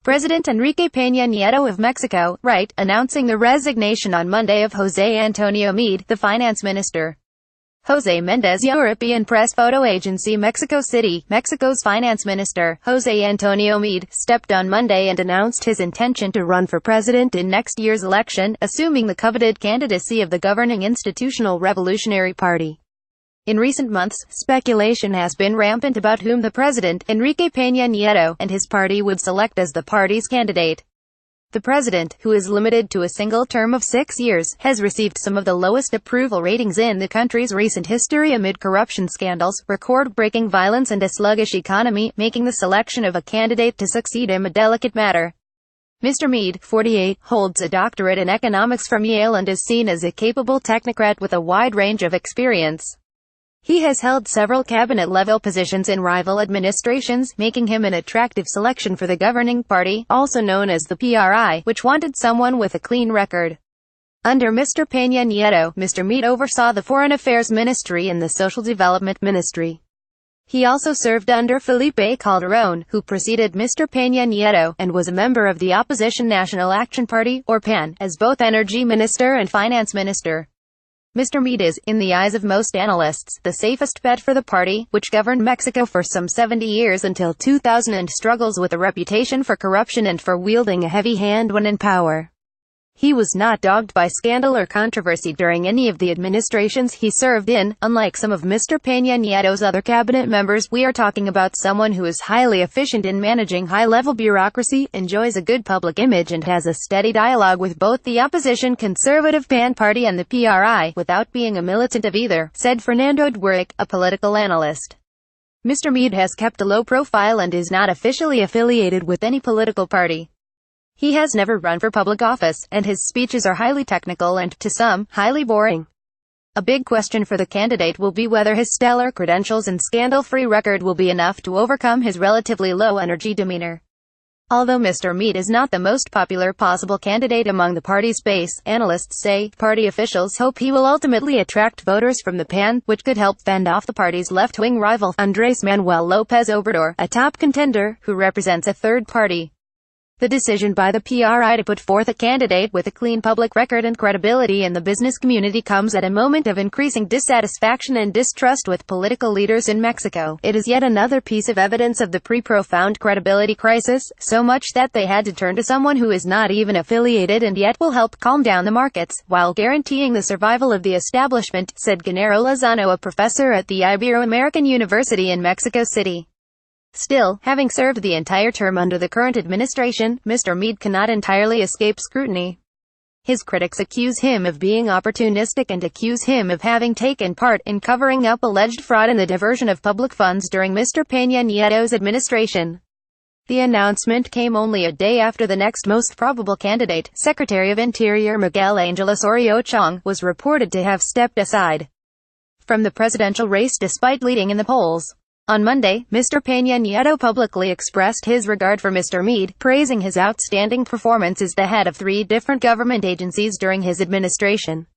President Enrique Peña Nieto of Mexico, announcing the resignation on Monday of José Antonio Meade, the finance minister. José MendezEuropean Pressphoto Agency, Mexico City. Mexico's finance minister, José Antonio Meade, stepped on Monday and announced his intention to run for president in next year's election, assuming the coveted candidacy of the governing Institutional Revolutionary Party. In recent months, speculation has been rampant about whom the president, Enrique Peña Nieto, and his party would select as the party's candidate. The president, who is limited to a single term of 6 years, has received some of the lowest approval ratings in the country's recent history amid corruption scandals, record-breaking violence and a sluggish economy, making the selection of a candidate to succeed him a delicate matter. Mr. Meade, 48, holds a doctorate in economics from Yale and is seen as a capable technocrat with a wide range of experience. He has held several cabinet-level positions in rival administrations, making him an attractive selection for the governing party, also known as the PRI, which wanted someone with a clean record. Under Mr. Peña Nieto, Mr. Meade oversaw the Foreign Affairs Ministry and the Social Development Ministry. He also served under Felipe Calderón, who preceded Mr. Peña Nieto, and was a member of the opposition National Action Party, or PAN, as both energy minister and finance minister. Mr. Meade is, in the eyes of most analysts, the safest bet for the party, which governed Mexico for some 70 years until 2000 and struggles with a reputation for corruption and for wielding a heavy hand when in power. He was not dogged by scandal or controversy during any of the administrations he served in. Unlike some of Mr. Peña Nieto's other cabinet members, we are talking about someone who is highly efficient in managing high-level bureaucracy, enjoys a good public image and has a steady dialogue with both the opposition conservative PAN party and the PRI, without being a militant of either, said Fernando Dwurek, a political analyst. Mr. Meade has kept a low profile and is not officially affiliated with any political party. He has never run for public office, and his speeches are highly technical and, to some, highly boring. A big question for the candidate will be whether his stellar credentials and scandal-free record will be enough to overcome his relatively low-energy demeanor. Although Mr. Meade is not the most popular possible candidate among the party's base, analysts say, party officials hope he will ultimately attract voters from the PAN, which could help fend off the party's left-wing rival, Andrés Manuel López Obrador, a top contender, who represents a third party. The decision by the PRI to put forth a candidate with a clean public record and credibility in the business community comes at a moment of increasing dissatisfaction and distrust with political leaders in Mexico. It is yet another piece of evidence of the profound credibility crisis, so much that they had to turn to someone who is not even affiliated and yet will help calm down the markets, while guaranteeing the survival of the establishment, said Genaro Lozano, a professor at the Ibero-American University in Mexico City. Still, having served the entire term under the current administration, Mr. Meade cannot entirely escape scrutiny. His critics accuse him of being opportunistic and accuse him of having taken part in covering up alleged fraud in the diversion of public funds during Mr. Peña Nieto's administration. The announcement came only a day after the next most probable candidate, Secretary of Interior Miguel Angel Osorio Chong, was reported to have stepped aside from the presidential race despite leading in the polls. On Monday, Mr. Peña Nieto publicly expressed his regard for Mr. Meade, praising his outstanding performance as the head of 3 different government agencies during his administration.